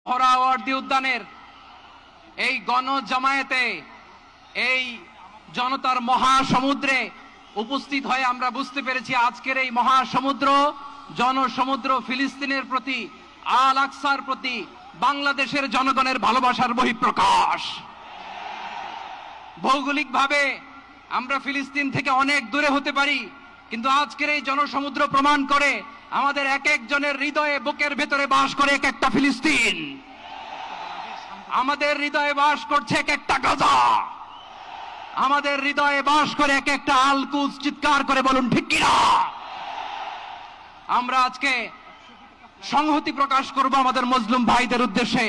সোহরাওয়ার্দী উদ্যানের এই গণজামায়াতে এই জনতার মহাসমুদ্রে উপস্থিত হয়ে আমরা বুঝতে পেরেছি আজকের এই মহাসমুদ্র জনসমুদ্র ফিলিস্তিনের প্রতি আল আকসার প্রতি বাংলাদেশের জনগণের ভালোবাসার বহিঃপ্রকাশ। ভৌগোলিকভাবে আমরা ফিলিস্তিন থেকে অনেক দূরে হতে পারি, কিন্তু আজকের এই জনসমুদ্র প্রমাণ করে আমাদের এক একজনের হৃদয়ে বুকের ভেতরে বাস করে এক একটা ফিলিস্তিন। আমাদের হৃদয়ে বাস করছে এক একটা গাজা, আমাদের হৃদয়ে বাস করে এক একটা আল কুদস। চিৎকার করে বলুন ঠিক কিনা? আমরা আজকে সংহতি প্রকাশ করব আমাদের মুসলিম ভাইদের উদ্দেশ্যে।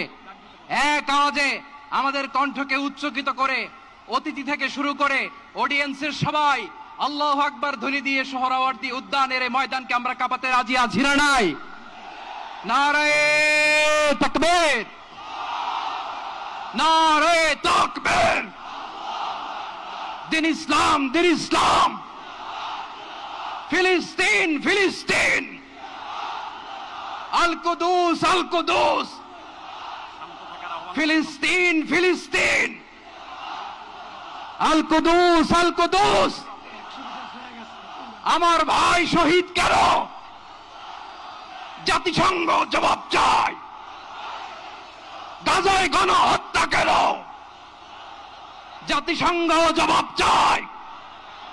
এক আওয়াজে আমাদের কণ্ঠকে উচ্চকিত করে অতিথি থেকে শুরু করে অডিয়েন্সের সবাই আল্লাহু আকবার ধ্বনি দিয়ে সোহরাওয়ার্দী উদ্যানের এই ময়দানকে আমরা কাঁপাতে রাজি আছি না নাই? নারায়ে তাকবীর, নারায়ে তাকবীর। দিন ইসলাম, দিন ইসলাম। ফিলিস্তিন, ফিলিস্তিন। আল কুদুস, আল কুদুস। ফিলিস্তিন, ফিলিস্তিন। আল কুদুস, আল কুদুস। আমার ভাই শহীদ কেন? জাতিসংঘ জবাব চায়। গাজায় গণহত্যা কেন? জাতিসংঘ জবাব চায়।